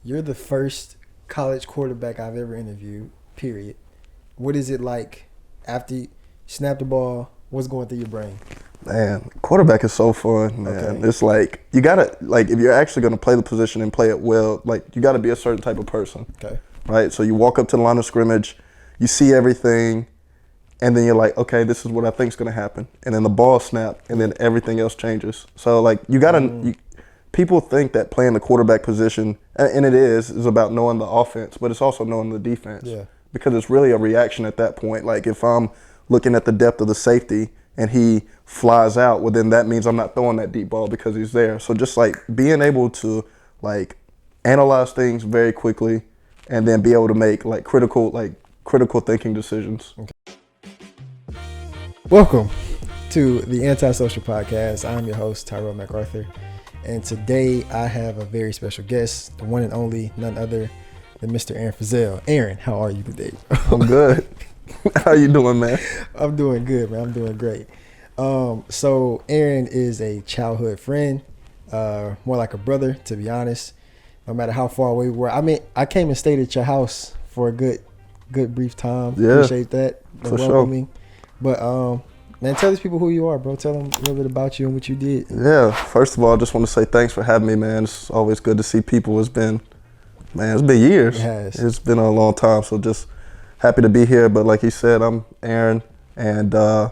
You're the first college quarterback I've ever interviewed, period. What is it like after you snap the ball? What's going through your brain? Man, quarterback is so fun, man. Okay. It's like, you gotta, like, if you're actually gonna play the position and play it well, like, you gotta be a certain type of person. Okay. Right? So you walk up to the line of scrimmage, you see everything, and then you're like, okay, this is what I think is gonna happen. And then the ball snap, and then everything else changes. So, like, you gotta, people think that playing the quarterback position, and it is about knowing the offense, but it's also knowing the defense. Yeah. Because it's really a reaction at that point. Like, if I'm looking at the depth of the safety and he flies out, well, then that means I'm not throwing that deep ball because he's there. So just like being able to like analyze things very quickly and then be able to make like critical thinking decisions. Okay. Welcome to the Antisocial podcast. I'm your host, Tyrell MacArthur. And today I have a very special guest, the one and only, none other than Mr. Aaron Feazelle. Aaron, how are you today? I'm good. How you doing, man? I'm doing good, man. I'm doing great. So Aaron is a childhood friend, more like a brother, to be honest. No matter how far away we were. I mean, I came and stayed at your house for a good brief time. Yeah, appreciate that. For sure. But man, tell these people who you are, bro. Tell them a little bit about you and what you did. Yeah. First of all, I just want to say thanks for having me, man. It's always good to see people. It's been years. It has. It's been a long time. So just happy to be here. But like you said, I'm Aaron, and I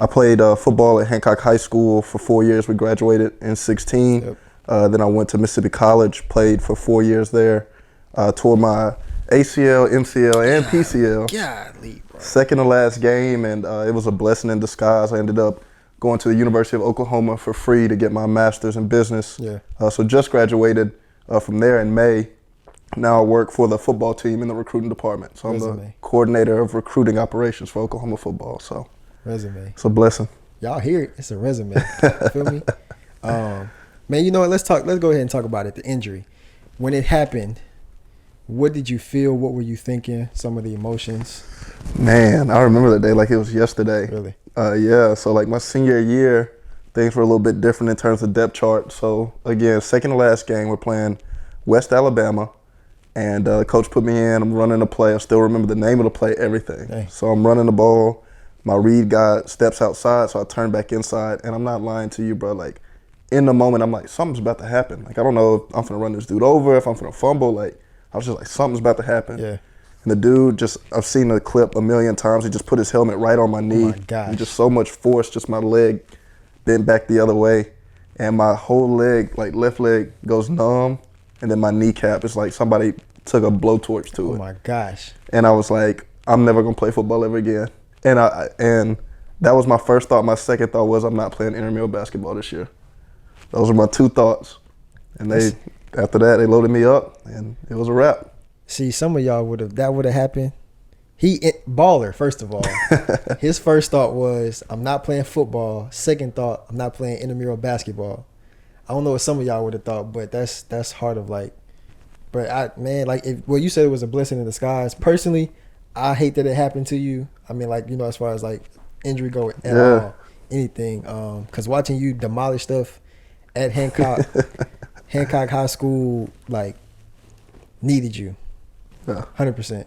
played football at Hancock High School for 4 years. We graduated in 2016. Yep. Then I went to Mississippi College, played for 4 years there, tore my ACL, MCL, and PCL. Golly, bro. Second to last game, and it was a blessing in disguise. I ended up going to the University of Oklahoma for free to get my master's in business. Yeah. So just graduated from there in May. Now I work for the football team in the recruiting department. So I'm the coordinator of recruiting operations for Oklahoma football. So resume. It's a blessing. Y'all hear it? It's a resume. You feel me? Man, you know what? Let's go ahead and talk about it. The injury. When it happened, what did you feel? What were you thinking? Some of the emotions? Man, I remember that day like it was yesterday. Really? Yeah. So like my senior year, things were a little bit different in terms of depth chart. So again, second to last game, we're playing West Alabama. And coach put me in. I'm running the play. I still remember the name of the play, everything. Dang. So I'm running the ball. My read guy steps outside, so I turn back inside. And I'm not lying to you, bro. Like, in the moment, I'm like, something's about to happen. Like, I don't know if I'm going to run this dude over, if I'm going to fumble. Like, I was just like, something's about to happen. Yeah. And the dude I've seen the clip a million times. He just put his helmet right on my knee. Oh, my gosh. And just so much force, just my leg bent back the other way. And my whole leg, like left leg, goes numb. And then my kneecap is like somebody took a blowtorch to it. Oh my gosh. And I was like, I'm never gonna play football ever again. And that was my first thought. My second thought was, I'm not playing intramural basketball this year. Those were my two thoughts. And after that, they loaded me up, and it was a wrap. See, some of y'all would have happened. Baller, first of all. His first thought was, I'm not playing football. Second thought, I'm not playing intramural basketball. I don't know what some of y'all would have thought, but that's hard of like. But you said it was a blessing in disguise. Personally, I hate that it happened to you. I mean, like, you know, as far as like injury go at all, anything. Because watching you demolish stuff at Hancock High School, like, needed you. 100%.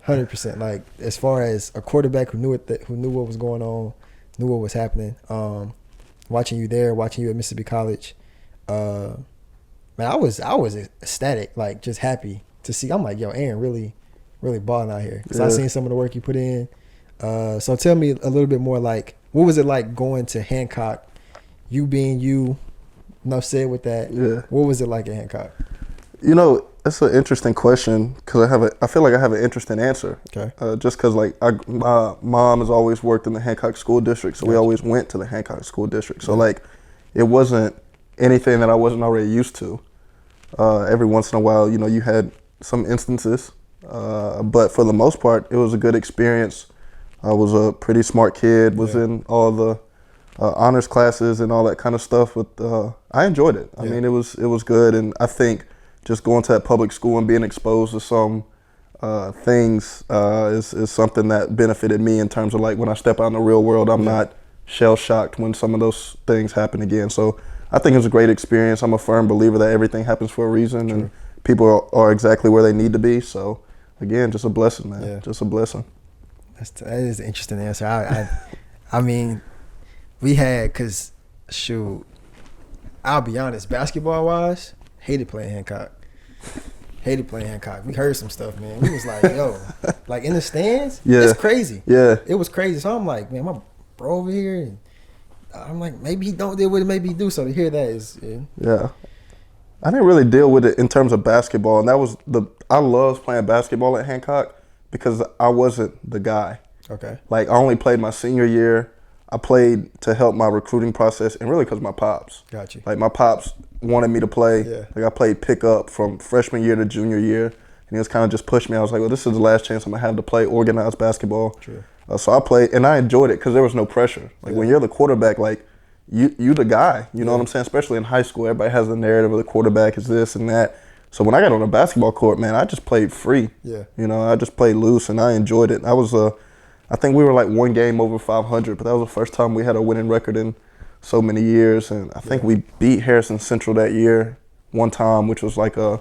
100%. Like, as far as a quarterback who knew what was going on, knew what was happening. Watching you there, watching you at Mississippi College, man, I was ecstatic, like just happy to see. I'm like, yo, Aaron really balling out here because I seen some of the work you put in. So tell me a little bit more, like, what was it like going to Hancock? You being you, enough said with that. Yeah. What was it like at Hancock? You know, that's an interesting question because I feel like I have an interesting answer. Okay. Just because like my mom has always worked in the Hancock School District, so we always went to the Hancock School District. So like, it wasn't anything that I wasn't already used to. Every once in a while, you know, you had some instances, but for the most part, it was a good experience. I was a pretty smart kid, was in all the honors classes and all that kind of stuff. But I enjoyed it. I mean, it was good, and I think just going to that public school and being exposed to some things is something that benefited me in terms of like when I step out in the real world, I'm not shell shocked when some of those things happen again. So I think it was a great experience. I'm a firm believer that everything happens for a reason, and people are exactly where they need to be. So again, just a blessing, man. Yeah. Just a blessing. That is an interesting answer. I mean, we had, cause shoot, I'll be honest, basketball wise, hated playing Hancock. We heard some stuff, man. We was like, yo, like in the stands, it's crazy. Yeah, it was crazy. So I'm like, man, my bro over here, and I'm like, maybe he don't deal with it, maybe he do. So to hear that is yeah. I didn't really deal with it in terms of basketball, and that was I loved playing basketball at Hancock because I wasn't the guy. Okay. Like I only played my senior year. I played to help my recruiting process, and really because my pops. Got you. Like my pops wanted me to play. Yeah. Like I played pickup from freshman year to junior year, and he was kind of just pushed me. I was like, well, this is the last chance I'm gonna have to play organized basketball. True. So I played, and I enjoyed it because there was no pressure. Like when you're the quarterback, like you the guy. You know what I'm saying? Especially in high school, everybody has the narrative of the quarterback is this and that. So when I got on a basketball court, man, I just played free. Yeah. You know, I just played loose, and I enjoyed it. I think we were like one game over 500, but that was the first time we had a winning record in so many years. And I think we beat Harrison Central that year one time, which was like a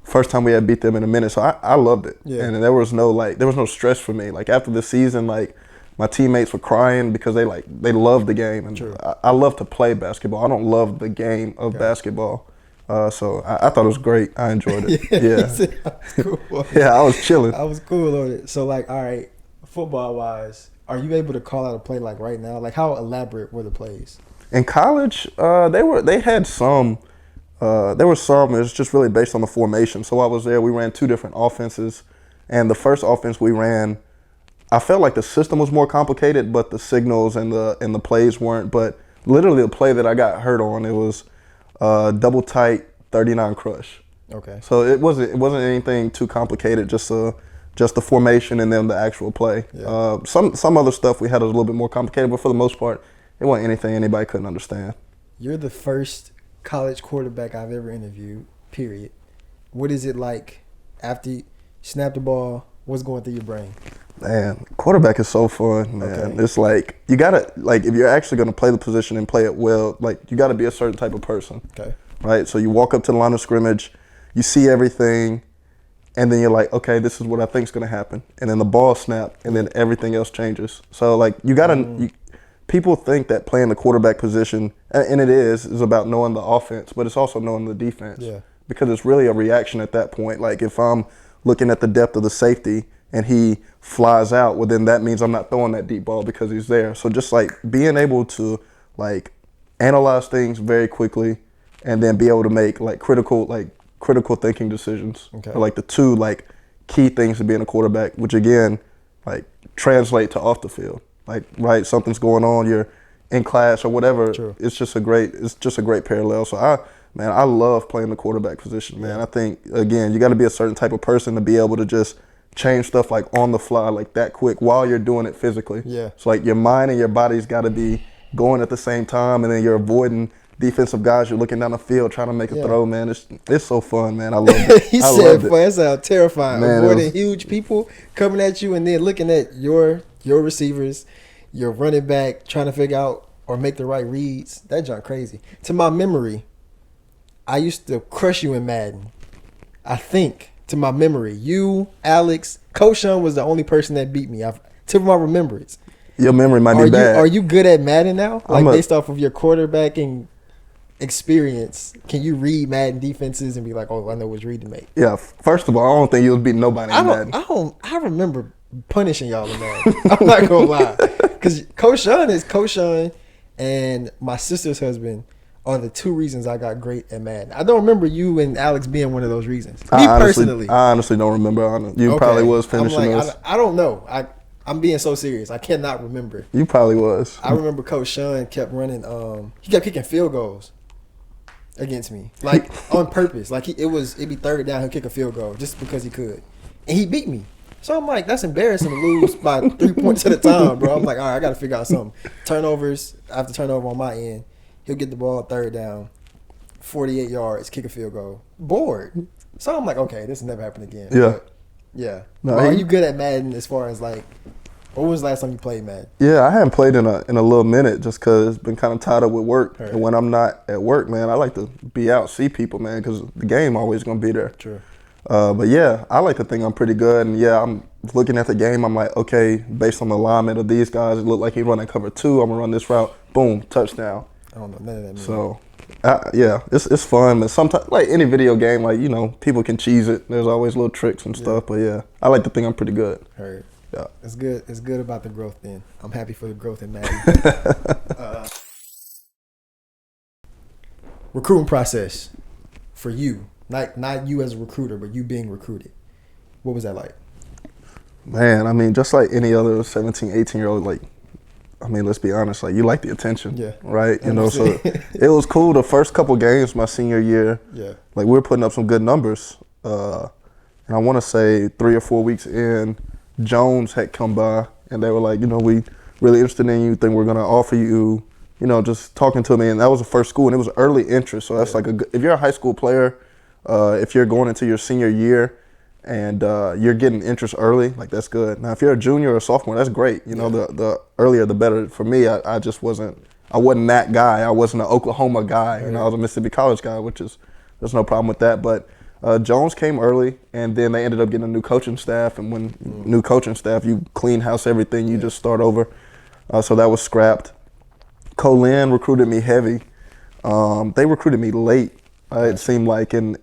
first time we had beat them in a minute. So I loved it. Yeah. And there was no stress for me. Like after the season, like my teammates were crying because they loved the game. And I love to play basketball. I don't love the game of basketball. So I thought it was great. I enjoyed it. Yeah. Cool. Yeah, I was chilling. I was cool on it. So like, all right, football wise, are you able to call out a play like right now? Like how elaborate were the plays? In college, they had some. There were some. It was just really based on the formation. So while I was there, we ran two different offenses, and the first offense we ran, I felt like the system was more complicated, but the signals and the plays weren't. But literally, the play that I got hurt on, it was double tight 39 crush. Okay. So it wasn't anything too complicated. Just the formation and then the actual play. Yeah. Some other stuff we had was a little bit more complicated, but for the most part, it wasn't anything anybody couldn't understand. You're the first college quarterback I've ever interviewed, period. What is it like after you snap the ball? What's going through your brain? Man, quarterback is so fun, man. Okay. It's like, you gotta, like, if you're actually gonna play the position and play it well, like, you gotta be a certain type of person. Okay. Right? So you walk up to the line of scrimmage, you see everything, and then you're like, okay, this is what I think is gonna happen. And then the ball snapped, and then everything else changes. So, like, you gotta, people think that playing the quarterback position, and it is about knowing the offense, but it's also knowing the defense. Yeah. Because it's really a reaction at that point. Like, if I'm looking at the depth of the safety and he flies out, well, then that means I'm not throwing that deep ball because he's there. So just, like, being able to, like, analyze things very quickly and then be able to make, like, critical thinking decisions. Okay. Are, like, the two, like, key things to being a quarterback, which, again, like, translate to off the field. Like, right, something's going on, you're in class or whatever. True. It's just a great parallel. So I love playing the quarterback position, man. I think, again, you got to be a certain type of person to be able to just change stuff like on the fly, like that quick while you're doing it physically. Yeah. So like your mind and your body's got to be going at the same time, and then you're avoiding defensive guys. You're looking down the field trying to make a throw, man. It's so fun, man. I love it. He said, "Fun." That sounds terrifying. Man, avoiding huge people coming at you, and then looking at your receivers, your running back, trying to figure out or make the right reads. That junk crazy. To my memory, I used to crush you in Madden. I think, to my memory, you, Alex, Coach Sean was the only person that beat me. To my remembrance. Your memory might be bad. Are you good at Madden now? Like based off of your quarterbacking experience, can you read Madden defenses and be like, oh, I know which read to make? Yeah. First of all, I don't think you was beating nobody in Madden. I remember punishing y'all in Madden. I'm not gonna lie, because Coach Sean is Coach Sean, and my sister's husband are the two reasons I got great at Madden. I don't remember you and Alex being one of those reasons. I honestly don't remember. You probably was finishing us. I don't know. I'm being so serious. I cannot remember. You probably was. I remember Coach Sean kept running. He kept kicking field goals against me, like on purpose. Like it'd be third down, he'll kick a field goal just because he could, and he beat me. So I'm like, that's embarrassing to lose by 3 points at a time, bro. I'm like, all right, I got to figure out something. Turnovers, after turnover on my end, he'll get the ball third down, 48 yards, kick a field goal. Bored. So I'm like, okay, this will never happen again. Yeah. But, yeah. No, are you good at Madden as far as like What was the last time you played Madden? Yeah, I haven't played in a little minute just because been kind of tied up with work. Right. And when I'm not at work, man, I like to be out, see people, man, because the game always gonna be there. True. But yeah, I like to think I'm pretty good. And yeah, I'm looking at the game. I'm like, okay, based on the alignment of these guys, it look like he's running cover 2. I'm gonna run this route. Boom, touchdown. I don't know none of that. So, yeah, it's fun. But sometimes, like any video game, like people can cheese it. There's always little tricks and stuff. But yeah, I like to think I'm pretty good. Heard. Yeah. It's good. It's good about the growth. Then I'm happy for the growth in Madden. Recruiting process for you, not you as a recruiter, but you being recruited. What was that like? Man, I mean, just like any other 17, 18-year-old, like, I mean, let's be honest, like, you like the attention, right? So it was cool the first couple games my senior year. Yeah. Like, we were putting up some good numbers. And I want to say 3 or 4 weeks in, Jones had come by, and they were like, we really interested in you, think we're going to offer you, just talking to me. And that was the first school, and it was early interest. So that's like, if you're a high school player, if you're going into your senior year, and you're getting interest early, like that's good. Now, if you're a junior or a sophomore, that's great. The earlier the better. For me, I just wasn't that guy. I wasn't an Oklahoma guy. I was a Mississippi College guy, there's no problem with that. But Jones came early, and then they ended up getting a new coaching staff. And when new coaching staff, you clean house everything, you just start over. So that was scrapped. Colin recruited me heavy. They recruited me late. It seemed like, and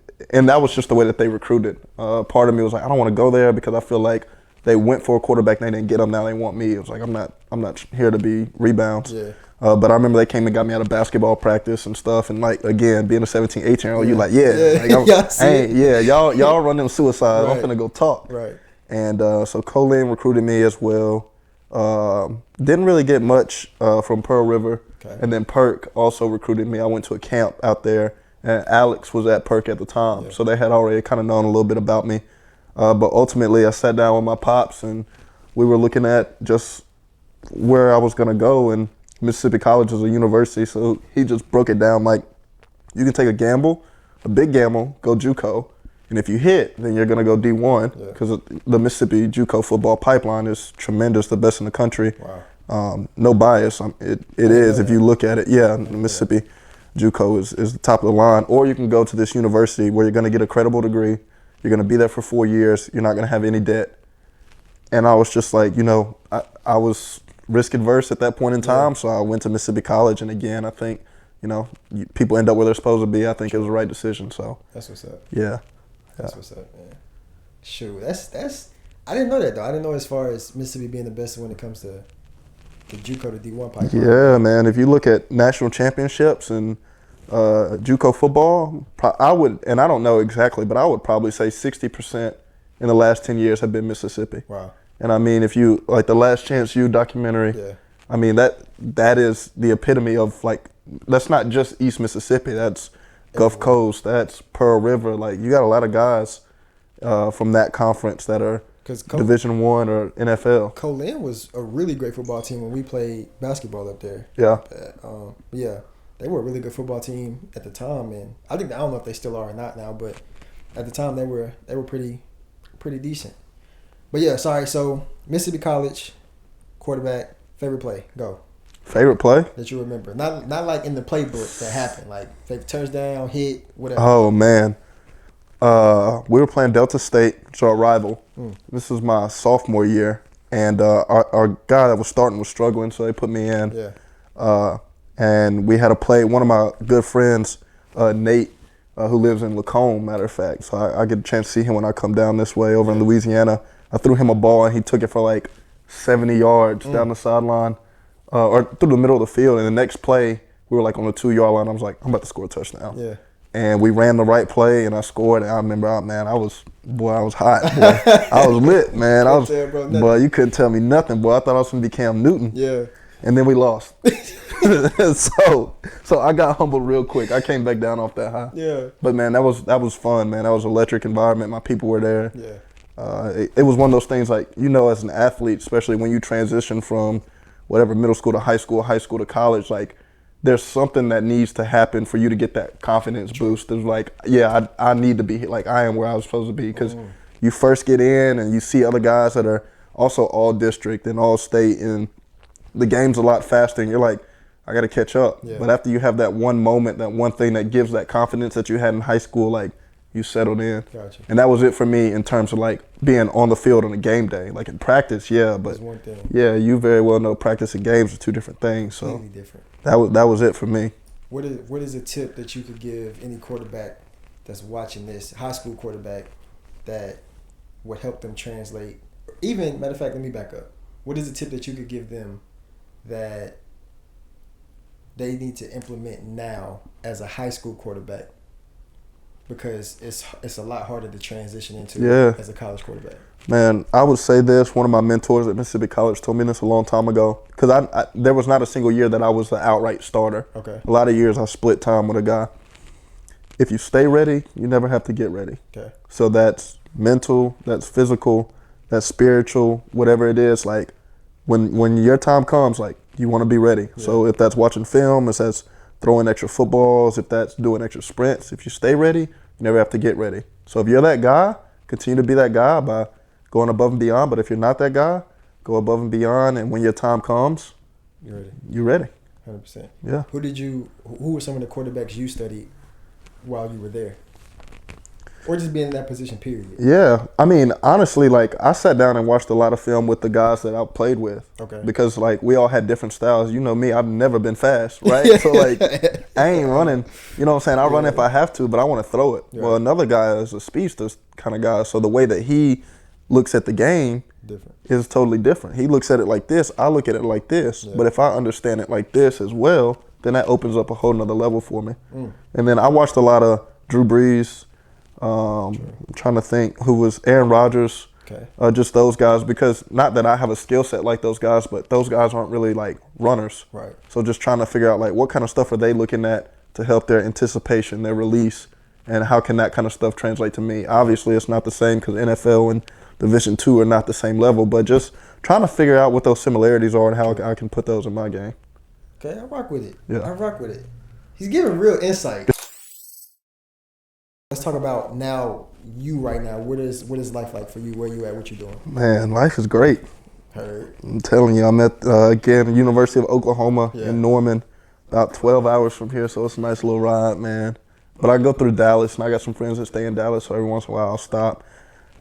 that was just the way that they recruited. Part of me was like, I don't want to go there because I feel like they went for a quarterback and they didn't get him. Now they want me. It was like, I'm not here to be rebounds. Yeah. But I remember they came and got me out of basketball practice and stuff. And like, again, being a 17, 18-year-old, you like, y'all run them suicides. Right. I'm finna go talk. Right. And so Colin recruited me as well. Didn't really get much from Pearl River. Okay. And then Perk also recruited me. I went to a camp out there. And Alex was at Perk at the time, so they had already kind of known a little bit about me. But ultimately, I sat down with my pops, and we were looking at just where I was going to go. And Mississippi College is a university, so he just broke it down like, you can take a gamble, a big gamble, go JUCO, and if you hit, then you're going to go D1 because the Mississippi JUCO football pipeline is tremendous, the best in the country. Wow. No bias, it is if you look at it. Yeah, Mississippi. JUCO is the top of the line, or you can go to this university where you're going to get a credible degree. You're going to be there for 4 years. You're not going to have any debt. And I was just like, I was risk adverse at that point in time, so I went to Mississippi College. And again, I think, people end up where they're supposed to be. I think it was the right decision. So that's what's up. Yeah. That's what's up, man. Shoot, that's. I didn't know that though. I didn't know as far as Mississippi being the best when it comes to the JUCO to D1 pipeline. Yeah, man. If you look at national championships and JUCO football, I would, and I don't know exactly, but I would probably say 60% in the last 10 years have been Mississippi. Wow. And I mean, if you, like the Last Chance U documentary, I mean, that is the epitome of like, that's not just East Mississippi, that's Gulf Coast, that's Pearl River. Like, you got a lot of guys from that conference that are Division I or NFL. Colin was a really great football team when we played basketball up there. Yeah. They were a really good football team at the time, and I don't know if they still are or not now, but at the time they were pretty decent. But yeah, sorry. So Mississippi College quarterback, favorite play, go. Favorite play that you remember, not like in the playbook that happened, like favorite touchdown, hit, whatever. Oh man. We were playing Delta State, so our rival. This was my sophomore year, and our guy that was starting was struggling, so they put me in. Yeah. And we had to play one of my good friends, Nate, who lives in Lacombe, matter of fact. So I get a chance to see him when I come down this way over in Louisiana. I threw him a ball, and he took it for like 70 yards down the sideline, or through the middle of the field. And the next play, we were like on the 2-yard line. I was like, I'm about to score a touchdown. Yeah. And we ran the right play, and I scored. And I remember, I was hot. Boy. I was lit, man. Boy, you couldn't tell me nothing, boy. I thought I was going to be Cam Newton. Yeah. And then we lost. so I got humbled real quick. I came back down off that high. Yeah. But man, that was fun, man. That was an electric environment. My people were there. Yeah. It was one of those things like, as an athlete, especially when you transition from whatever middle school to high school to college, like there's something that needs to happen for you to get that confidence boost. There's like, I need to be like I am where I was supposed to be, because you first get in and you see other guys that are also all district and all state, and the game's a lot faster, and you're like, I got to catch up. Yeah. But after you have that one moment, that one thing that gives that confidence that you had in high school, like, you settled in. Gotcha. And that was it for me in terms of like being on the field on a game day. Like in practice, yeah, but That's one thing. yeah, you very well know practice and games are two different things. So Completely different. that was it for me. What is a tip that you could give any quarterback that's watching this, high school quarterback, that would help them translate? Even, matter of fact, let me back up. What is a tip that you could give them that they need to implement now as a high school quarterback? Because it's a lot harder to transition into as a college quarterback. Man, I would say this. One of my mentors at Mississippi College told me this a long time ago. Because I there was not a single year that I was the outright starter. Okay. A lot of years I split time with a guy. If you stay ready, you never have to get ready. Okay. So that's mental, that's physical, that's spiritual, whatever it is. Like when your time comes, like you want to be ready. Yeah. So if that's watching film, if that's throwing extra footballs, if that's doing extra sprints, if you stay ready, you never have to get ready. So if you're that guy, continue to be that guy by going above and beyond. But if you're not that guy, go above and beyond. And when your time comes, you're ready. You're ready. 100%. Yeah. Who were some of the quarterbacks you studied while you were there? Or just being in that position, period? Yeah. I mean, honestly, like, I sat down and watched a lot of film with the guys that I played with. Okay. Because, like, we all had different styles. You know me, I've never been fast, right? So, like, I ain't running. You know what I'm saying? I'll run if I have to, but I want to throw it. Yeah. Well, another guy is a speedster kind of guy. So the way that he looks at the game is totally different. He looks at it like this. I look at it like this. Yeah. But if I understand it like this as well, then that opens up a whole nother level for me. And then I watched a lot of Drew Brees. I'm trying to think who was Aaron Rodgers. Okay. Just those guys, because not that I have a skill set like those guys, but those guys aren't really like runners. Right. So just trying to figure out like what kind of stuff are they looking at to help their anticipation, their release, and how can that kind of stuff translate to me? Obviously, it's not the same because NFL and Division II are not the same level, but just trying to figure out what those similarities are and how I can put those in my game. Okay, I rock with it. Yeah. I rock with it. He's giving real insight. Let's talk about now, you right now. What is life like for you? Where you at? What you doing? Man, life is great. Heard. I'm telling you, I'm at, again, University of Oklahoma in Norman, about 12 hours from here, so it's a nice little ride, man. But I go through Dallas, and I got some friends that stay in Dallas, so every once in a while I'll stop.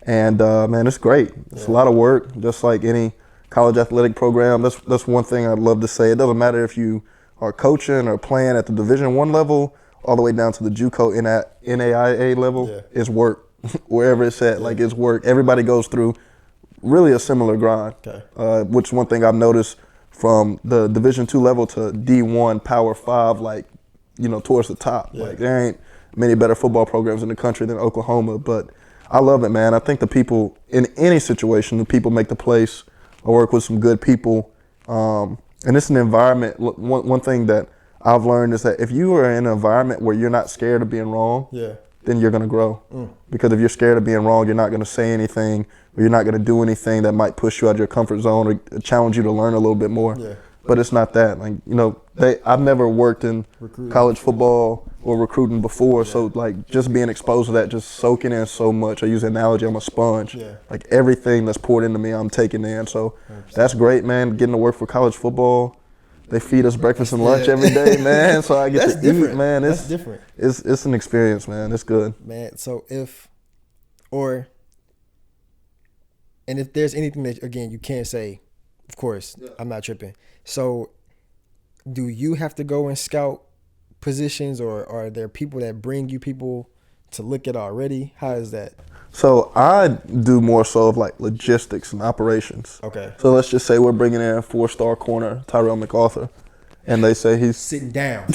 And, man, it's great. It's a lot of work, just like any college athletic program. That's one thing I'd love to say. It doesn't matter if you are coaching or playing at the Division I level, all the way down to the JUCO NAIA level, it's work. Wherever it's at, like it's work. Everybody goes through really a similar grind, which is one thing I've noticed from the Division II level to D1 Power 5, like, you know, towards the top. Like there ain't many better football programs in the country than Oklahoma, but I love it, man. I think the people, in any situation, the people make the place. I work with some good people, and it's an environment. One thing that I've learned is that if you are in an environment where you're not scared of being wrong, then you're going to grow. Because if you're scared of being wrong, you're not going to say anything, or you're not going to do anything that might push you out of your comfort zone or challenge you to learn a little bit more. But it's not that. Like, you know, I've never worked in college football or recruiting before, so like just being exposed to that, just soaking in so much. I use the analogy, I'm a sponge. Like everything that's poured into me, I'm taking in. So that's great, man. Getting to work for college football. They feed us breakfast and lunch every day, man. So I get to eat, man. That's different. It's an experience, man. It's good. Man, so if there's anything that, again, you can't say, of course, I'm not tripping. So do you have to go and scout positions, or are there people that bring you people to look at already? How is that? So I do more so of like logistics and operations. Okay. So let's just say we're bringing in a 4-star corner, Tyrell MacArthur, and they say he's sitting down.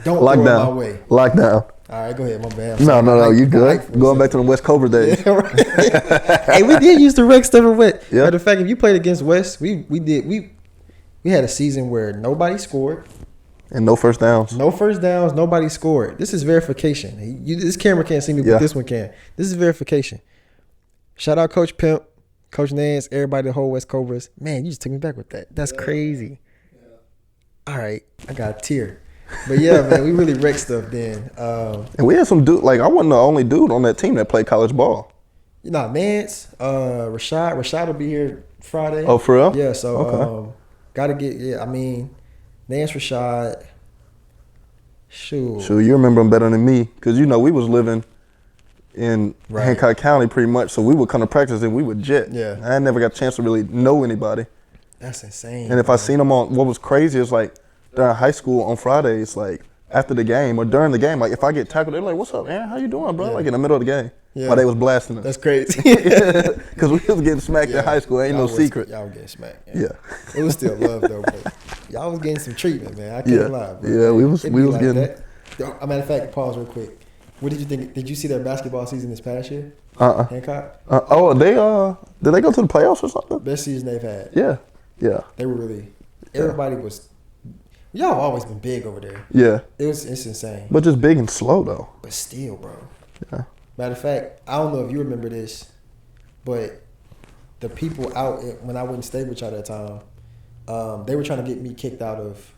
Don't throw it my way. Lockdown. All right, go ahead, my bad. No, you good. Going back to the West Cobra days. Yeah, right. Hey, we did use to wreck stuff in West. Matter of fact, if you played against West, we had a season where nobody scored. And no first downs. No first downs. Nobody scored. This is verification. This camera can't see me, but this one can. This is verification. Shout out Coach Pimp, Coach Nance, everybody, the whole West Cobras. Man, you just took me back with that. That's crazy. Yeah. All right, I got a tear. But yeah, man, we really wrecked stuff then. And we had some dude. Like I wasn't the only dude on that team that played college ball. Nance, Rashad will be here Friday. Oh, for real? Yeah, so Okay. gotta get Nance, Rashad. Shoot. Sure, you remember him better than me, because we was living in Right. Hancock County pretty much, so we would come to practice and we would jet. Yeah. I never got a chance to really know anybody. That's insane. And if I seen them on, what was crazy is like during high school on Fridays, like after the game or during the game, like if I get tackled, they're like, "What's up, man? How you doing, bro?" Yeah. Like in the middle of the game, Yeah. while they was blasting us. That's crazy. Because we was getting smacked in high school. Ain't no secret. Y'all were getting smacked. Yeah. It was still love though, but y'all was getting some treatment, man. I can't lie. Bro. Yeah, we was It'd be getting. that. Yo, a matter of fact, pause real quick. What did you think? Did you see their basketball season this past year? Hancock? Oh, did they go to the playoffs or something? Best season they've had. Yeah. They were really. Everybody was. Y'all have always been big over there. Yeah. It's insane. But just big and slow though. But still, bro. Yeah. Matter of fact, I don't know if you remember this, but the people out when I wouldn't stay with y'all that time, they were trying to get me kicked out of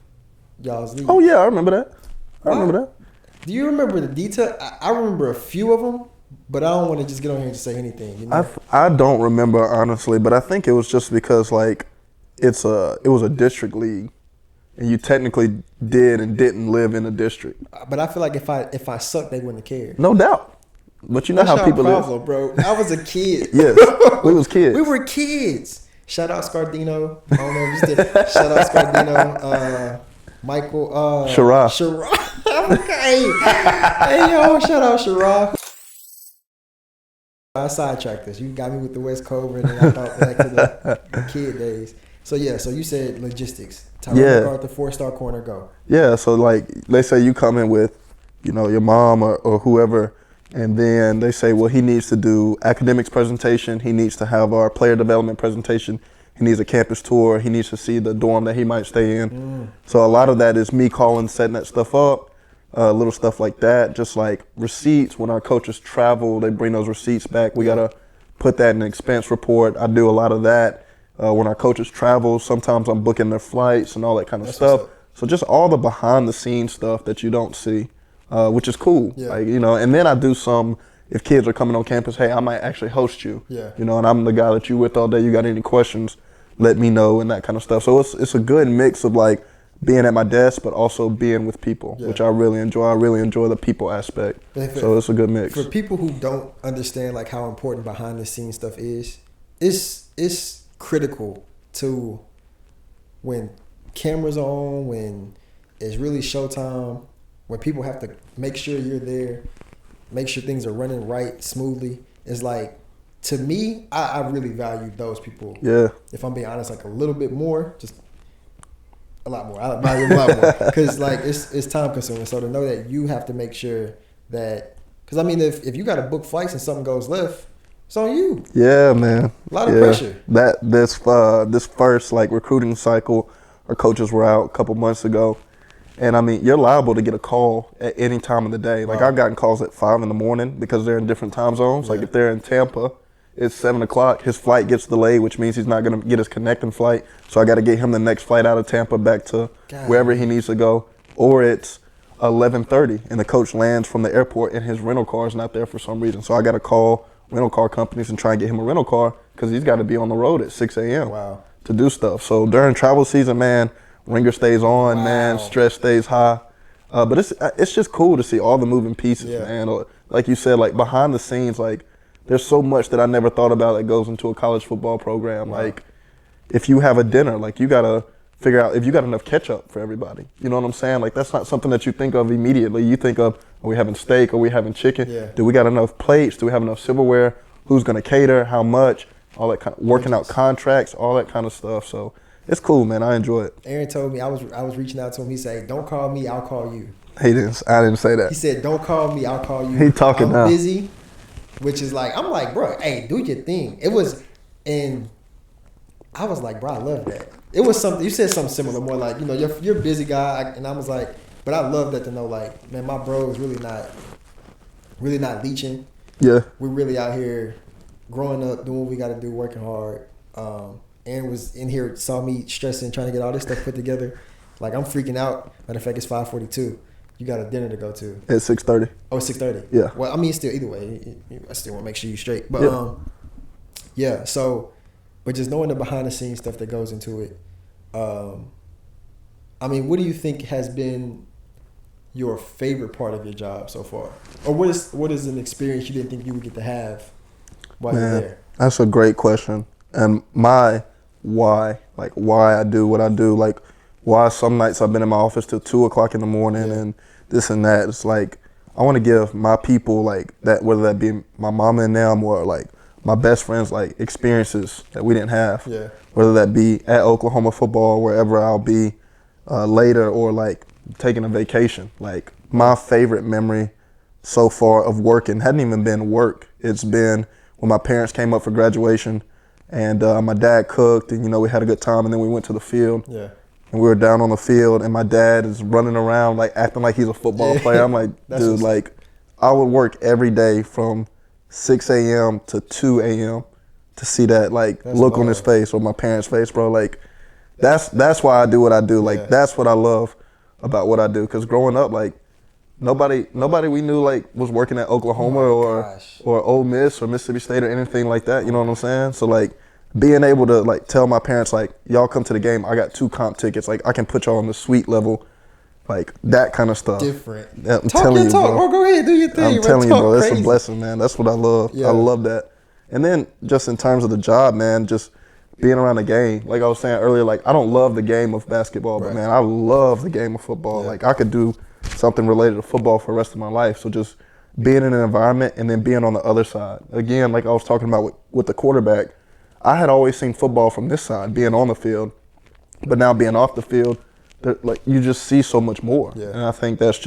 y'all's league. Oh yeah, I remember that. I remember that. Do you remember the detail? I remember a few of them, but I don't want to just get on here and just say anything. You know? I don't remember honestly, but I think it was just because like it was a district league, and you technically did and didn't live in a district. But I feel like if I sucked, they wouldn't have cared. No doubt. But you know That's how people problem, live. bro. I was a kid. Yes, we was kids. We were kids. Shout out Scardino. I don't know if you did. Shout out Scardino. Michael. Shara. Okay. Hey, yo, shout out Shara. I sidetracked this. You got me with the West Cobra, and then I thought back to the kid days. So you said logistics. Tyrone MacArthur, 4-star corner, go. Yeah, so like they say you come in with, your mom or whoever, and then they say, well, he needs to do academics presentation. He needs to have our player development presentation. He needs a campus tour. He needs to see the dorm that he might stay in. So a lot of that is me calling, setting that stuff up, little stuff like that. Just like receipts. When our coaches travel, they bring those receipts back. We got to put that in an expense report. I do a lot of that. When our coaches travel, sometimes I'm booking their flights and all that kind of stuff. So just all the behind the scenes stuff that you don't see, which is cool. Yeah. Like, and then I do some, if kids are coming on campus, hey, I might actually host you. Yeah. And I'm the guy that you with all day. You got any questions, let me know, and that kind of stuff. So it's a good mix of like being at my desk, but also being with people, which I really enjoy. I really enjoy the people aspect. So it's a good mix. For people who don't understand like how important behind the scenes stuff is, it's critical to when cameras are on, when it's really showtime, when people have to make sure you're there, make sure things are running right, smoothly. It's like, to me, I really value those people. Yeah. If I'm being honest, like a little bit more, just a lot more. I value a lot more because like it's time consuming. So to know that you have to make sure that, because I mean, if you got to book flights and something goes left, it's on you. Yeah, man. A lot of pressure. This first like recruiting cycle, our coaches were out a couple months ago, and I mean, you're liable to get a call at any time of the day. Like I've gotten calls at 5 a.m. because they're in different time zones. Like if they're in Tampa, it's 7 o'clock. His flight gets delayed, which means he's not going to get his connecting flight. So I got to get him the next flight out of Tampa back to wherever he needs to go. Or it's 11:30 and the coach lands from the airport and his rental car is not there for some reason. So I got to call rental car companies and try and get him a rental car because he's got to be on the road at 6 a.m. To do stuff. So during travel season, man, ringer stays on, man, stress stays high. But it's just cool to see all the moving pieces, man. Like you said, like behind the scenes, like there's so much that I never thought about that goes into a college football program. Like if you have a dinner, like you got to figure out if you got enough ketchup for everybody. You know what I'm saying? Like that's not something that you think of immediately. You think of, are we having steak? Are we having chicken? Do we got enough plates? Do we have enough silverware? Who's going to cater? How much? All that kind of working out contracts, all that kind of stuff. So it's cool, man. I enjoy it. Aaron told me I was reaching out to him. He said, "Don't call me, I'll call you." I didn't say that. He said, "Don't call me, I'll call you." He talking now. I'm busy, which is like, I'm like, bro, hey, do your thing. It was, and I was like, bro, I love that. It was something, you said something similar, more like, you're a busy guy. And I was like, but I love that to know, like, man, my bro is really not leeching. Yeah. We're really out here growing up, doing what we got to do, working hard. Aaron was in here, saw me stressing, trying to get all this stuff put together. Like, I'm freaking out. Matter of fact, it's 5:42. You got a dinner to go to. At 6:30. Oh, 6:30. Yeah. Well, I mean, still either way, I still want to make sure you straight. But Yeah. yeah. So, but just knowing the behind the scenes stuff that goes into it. I mean, what do you think has been your favorite part of your job so far, or what is an experience you didn't think you would get to have while you're there? That's a great question. And my why I do what I do, like why some nights I've been in my office till 2:00 in the morning and this and that. It's like I want to give my people like that, whether that be my mama and them or like my best friends, like experiences that we didn't have. Yeah. Whether that be at Oklahoma football, wherever I'll be later, or like taking a vacation. Like my favorite memory so far of working hadn't even been work. It's been when my parents came up for graduation and my dad cooked and, you know, we had a good time and then we went to the field. Yeah. And we were down on the field and my dad is running around like acting like he's a football player. I'm like, dude, like I would work every day from 6 a.m. to 2 a.m. to see that like look on his face or my parents' face, bro. Like that's why I do what I do. Like that's what I love about what I do. Cause growing up, like nobody we knew like was working at Oklahoma or Ole Miss or Mississippi State or anything like that. You know what I'm saying? So like being able to like tell my parents like y'all come to the game. I got 2 comp tickets. Like I can put y'all on the suite level. Like that kind of stuff. Different. I'm telling you, bro. Bro, go ahead, do your thing. I'm telling you, bro. Crazy. It's a blessing, man. That's what I love. Yeah. I love that. And then just in terms of the job, man, just being around the game. Like I was saying earlier, like I don't love the game of basketball, but man, I love the game of football. Like I could do something related to football for the rest of my life. So just being in an environment and then being on the other side. Again, like I was talking about with the quarterback, I had always seen football from this side, being on the field, but now being off the field, like you just see so much more. Yeah. And I think that's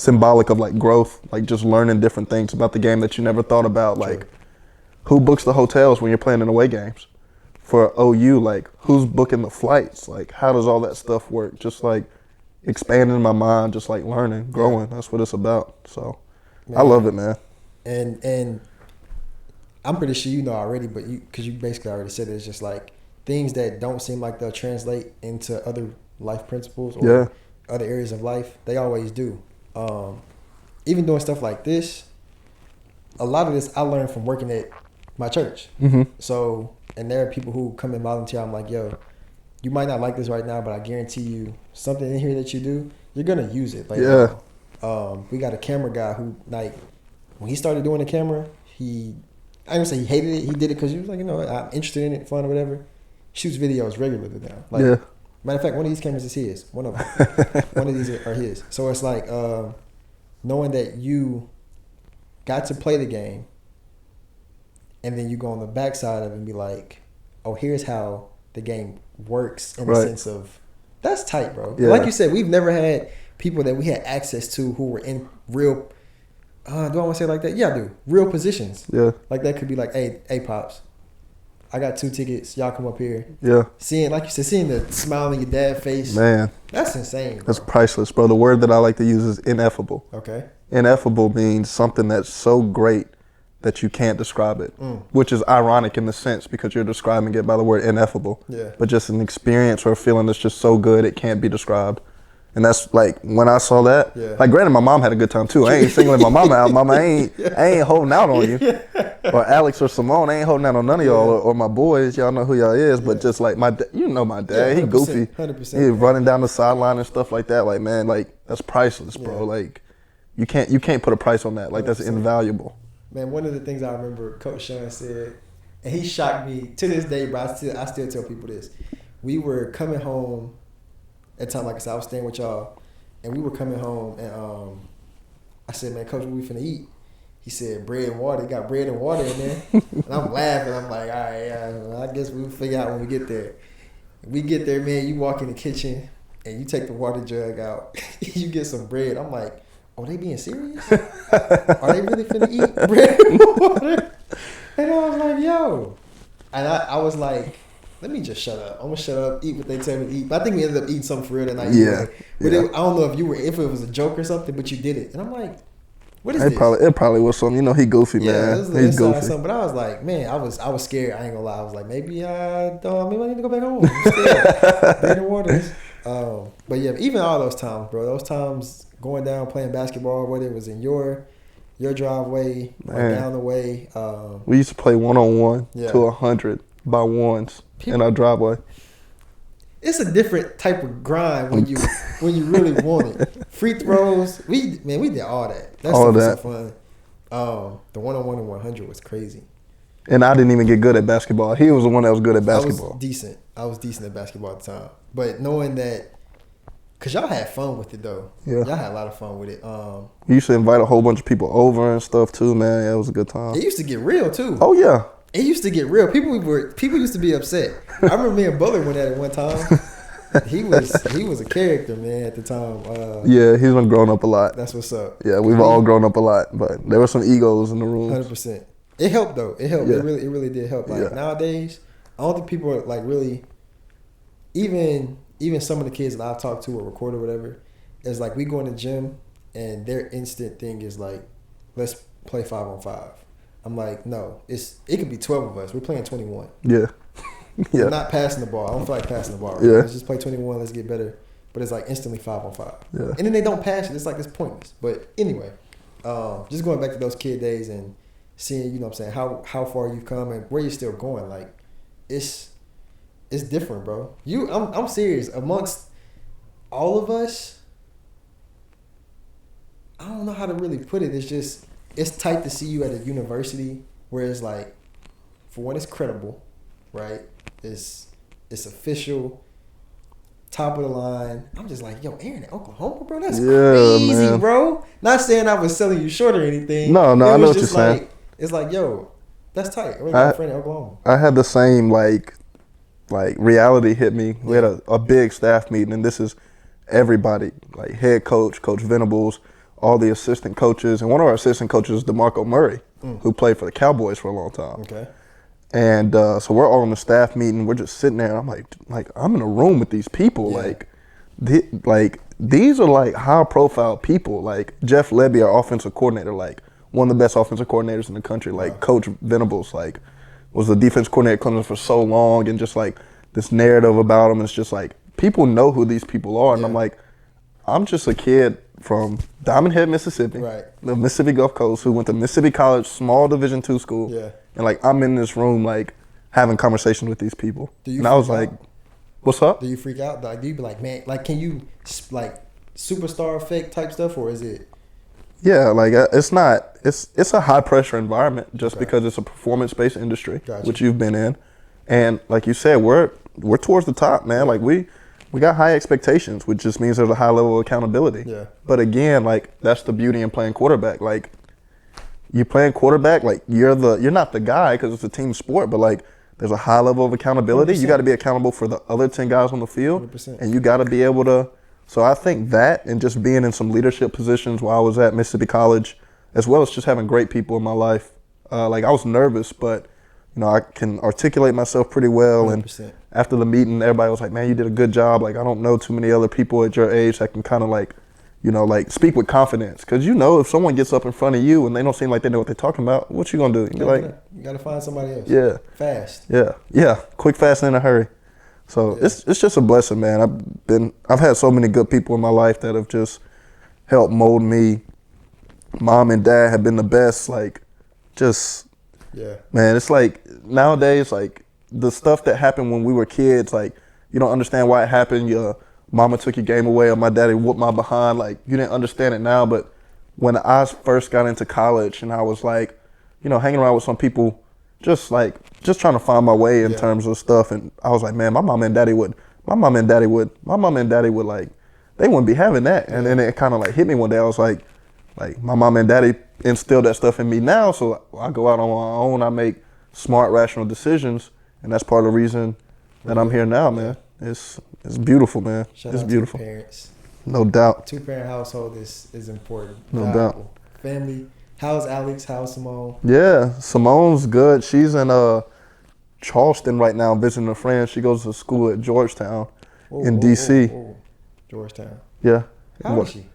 symbolic of like growth, like just learning different things about the game that you never thought about. Like who books the hotels when you're playing in away games? For OU, like who's booking the flights? Like how does all that stuff work? Just like expanding my mind, just like learning, growing. That's what it's about. So I love it, man. And I'm pretty sure you know already, but because you basically already said it, it's just like things that don't seem like they'll translate into other life principles or other areas of life, they always do. Even doing stuff like this, a lot of this I learned from working at my church. Mm-hmm. So, and there are people who come and volunteer. I'm like, yo, you might not like this right now, but I guarantee you something in here that you do, you're going to use it. Like, we got a camera guy who, like, when he started doing the camera, I don't say he hated it. He did it because he was like, you know, I'm interested in it, fun or whatever. Shoots videos regularly now. Like, matter of fact, one of these cameras is his. One of them. One of these are his. So it's like knowing that you got to play the game, and then you go on the backside of it and be like, oh, here's how the game works in the sense of, that's tight, bro. Yeah. Like you said, we've never had people that we had access to who were in real, do I want to say it like that? Yeah, I do. Real positions. Yeah. Like that could be like, hey, Pops, I got 2 tickets. Y'all come up here. Yeah. Seeing, like you said, seeing the smile on your dad's face. Man. That's insane, bro. That's priceless, bro. The word that I like to use is ineffable. Okay. Ineffable means something that's so great that you can't describe it, which is ironic in the sense because you're describing it by the word ineffable. Yeah. But just an experience or a feeling that's just so good it can't be described. And that's like when I saw that, like granted my mom had a good time too. I ain't singling my mama out. Mama, I ain't holding out on you. Or Alex or Simone, I ain't holding out on none of y'all or my boys. Y'all know who y'all is. But just like my dad, you know my dad, he goofy. 100%. He running down the sideline and stuff like that. Like, man, like that's priceless, bro. Like you can't put a price on that. Like 100%. That's invaluable. Man, one of the things I remember Coach Sean said, and he shocked me to this day, bro. I still tell people this. We were coming home at the time, like I said, I was staying with y'all, and we were coming home, and I said, man, Coach, what we finna eat? He said, bread and water. He got bread and water in there. And I'm laughing. I'm like, all right, I guess we'll figure out when we get there. We get there, man, you walk in the kitchen, and you take the water jug out. You get some bread. I'm like, are they being serious? Are they really finna eat bread and water? And I was like, yo. And I was like, let me just shut up. I'm gonna shut up, eat what they tell me to eat. But I think we ended up eating something for real that night. Yeah. But I don't know if it was a joke or something, but you did it. And I'm like, what is this? It probably was something. You know, he goofy, man. He's goofy. Something. But I was like, man, I was scared. I ain't gonna lie. I was like, maybe I need to go back home. I'm scared. Bread and water. But yeah, even all those times, bro. Those times going down playing basketball, whether it was in your driveway or down the way. We used to play 1-on-1 Yeah. to 100 by ones in our driveway. It's a different type of grind when you really want it. Free throws, we did all that. That All stuff was so that. fun. The 1-on-1 and 100 was crazy. And I didn't even get good at basketball. He was the one that was good at basketball. I was decent at basketball at the time. But knowing that, because y'all had fun with it, though. Yeah. Y'all had a lot of fun with it. We used to invite a whole bunch of people over and stuff, too, man. Yeah, it was a good time. It used to get real, too. Oh, yeah. It used to get real. People used to be upset. I remember me and Butler went at it one time. He was a character, man, at the time. Yeah, he's been growing up a lot. That's what's up. Yeah, we've all grown up a lot, but there were some egos in the room. 100%. It helped though. It helped. Yeah. It really did help. Like nowadays, I don't think people are like really. Even some of the kids that I've talked to or record or whatever, it's like we go in the gym and their instant thing is like, let's play 5-on-5. I'm like, no, it could be 12 of us. We're playing 21. Yeah. Yeah. We're not passing the ball. I don't feel like passing the ball. Right? Yeah. Let's just play 21. Let's get better. But it's like instantly 5-on-5. Yeah. And then they don't pass it. It's like it's pointless. But anyway, just going back to those kid days and seeing, you know what I'm saying, how far you've come and where you're still going. Like, it's different, bro. I'm serious. Amongst all of us, I don't know how to really put it. It's tight to see you at a university where it's like, for one, it's credible, right? It's official, top of the line. I'm just like, yo, Aaron in Oklahoma, bro. That's crazy, man. bro. Not saying I was selling you short or anything. No, I know what you're saying. It's like, yo, that's tight. We're my friend in Oklahoma. I had the same like reality hit me. We had a big staff meeting, and this is everybody, like head coach, Coach Venables, all the assistant coaches, and one of our assistant coaches is DeMarco Murray, who played for the Cowboys for a long time. Okay. And so we're all in the staff meeting. We're just sitting there, and I'm like I'm in a room with these people. Yeah. These are like high profile people. Like Jeff Lebby, our offensive coordinator, like one of the best offensive coordinators in the country. Like Coach Venables, like was the defense coordinator at Clemson for so long, and just like this narrative about him. It's just like people know who these people are, and I'm like, I'm just a kid from Diamond Head, Mississippi, right, the Mississippi Gulf Coast, who went to Mississippi College, small Division II school. Yeah. And like I'm in this room like having conversations with these people. And I was like, what's up? Do you freak out? Like, do you be like, man, like, can you like superstar effect type stuff, or is it? Yeah, like it's not. It's a high pressure environment just because it's a performance based industry, which you've been in, and like you said, we're towards the top, man. Like we got high expectations, which just means there's a high level of accountability. Yeah. But again, like that's the beauty in playing quarterback. Like you playing quarterback, like you're not the guy because it's a team sport, but like there's a high level of accountability. 100%. You got to be accountable for the other 10 guys on the field, 100%. and you got to be able to. So I think that, and just being in some leadership positions while I was at Mississippi College, as well as just having great people in my life. Like I was nervous, but you know I can articulate myself pretty well. 100%. And after the meeting, everybody was like, "Man, you did a good job." Like I don't know too many other people at your age that can kind of like, you know, like speak with confidence. Because you know, if someone gets up in front of you and they don't seem like they know what they're talking about, what you gonna do? You're like, you gotta find somebody else. Yeah. Fast. Yeah. Quick, fast, and in a hurry. So it's just a blessing, man. I've had so many good people in my life that have just helped mold me. Mom and dad have been the best. Like, just man, it's like nowadays, like the stuff that happened when we were kids, like you don't understand why it happened. Your mama took your game away, or my daddy whooped my behind. Like you didn't understand it now, but when I first got into college and I was like, you know, hanging around with some people. Just trying to find my way in terms of stuff, and I was like, man, my mom and daddy would like, they wouldn't be having that, and then it kind of like hit me one day. I was like my mom and daddy instilled that stuff in me now, so I go out on my own, I make smart, rational decisions, and that's part of the reason that I'm here now, man. It's beautiful, man. It's beautiful. To parents. No doubt. 2-parent household is important. No doubt. Family. How's Alex? How's Simone? Yeah, Simone's good. She's in Charleston right now visiting a friend. She goes to school at Georgetown in D.C. Georgetown. Yeah. How old is she?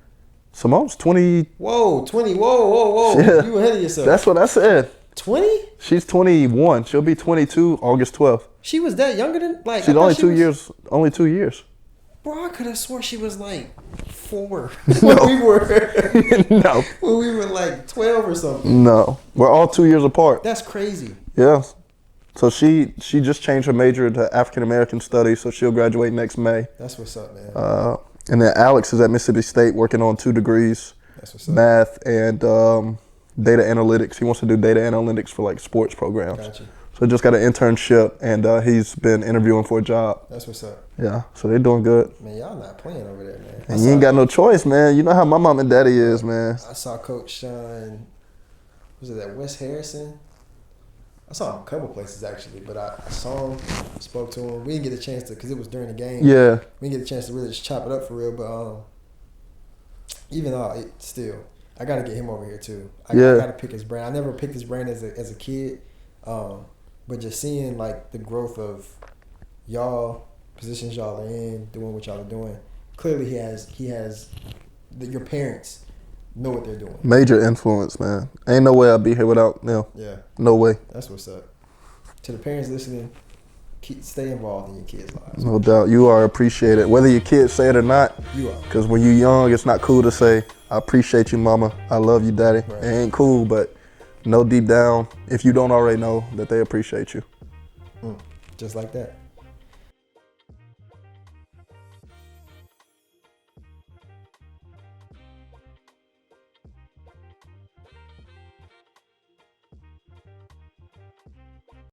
Simone's 20. Whoa, 20. Whoa. Yeah. You ahead of yourself. That's what I said. 20? She's 21. She'll be 22 August 12th. She was that younger than like. She's only 2 years. Only 2 years. Bro, I could have swore she was like 4 No. when we were No. when we were like 12 or something. No. We're all 2 years apart. That's crazy. Yeah. So she just changed her major to African American studies, so she'll graduate next May. That's what's up, man. And then Alex is at Mississippi State working on 2 degrees, That's what's up. math and data analytics. He wants to do data analytics for like sports programs. Gotcha. So he just got an internship, and he's been interviewing for a job. That's what's up. Yeah, so they're doing good. Man, y'all not playing over there, man. And you ain't got no choice, man. You know how my mom and daddy is, man. I saw Coach Sean, was it at West Harrison? I saw him a couple places actually, but I saw him, spoke to him. We didn't get a chance to, because it was during the game. Yeah. We didn't get a chance to really just chop it up for real, but even though still, I got to get him over here too. I got to pick his brain. I never picked his brain as a kid, but just seeing like the growth of y'all, positions y'all are in, doing what y'all are doing. Clearly, he has your parents know what they're doing. Major influence, man. Ain't no way I'd be here without them. Yeah. No way. That's what's up. To the parents listening, stay involved in your kids' lives. No doubt. You are appreciated. Whether your kids say it or not. You are. Because when you're young, it's not cool to say, I appreciate you, mama. I love you, daddy. Right. It ain't cool, but know deep down, if you don't already know, that they appreciate you. Just like that.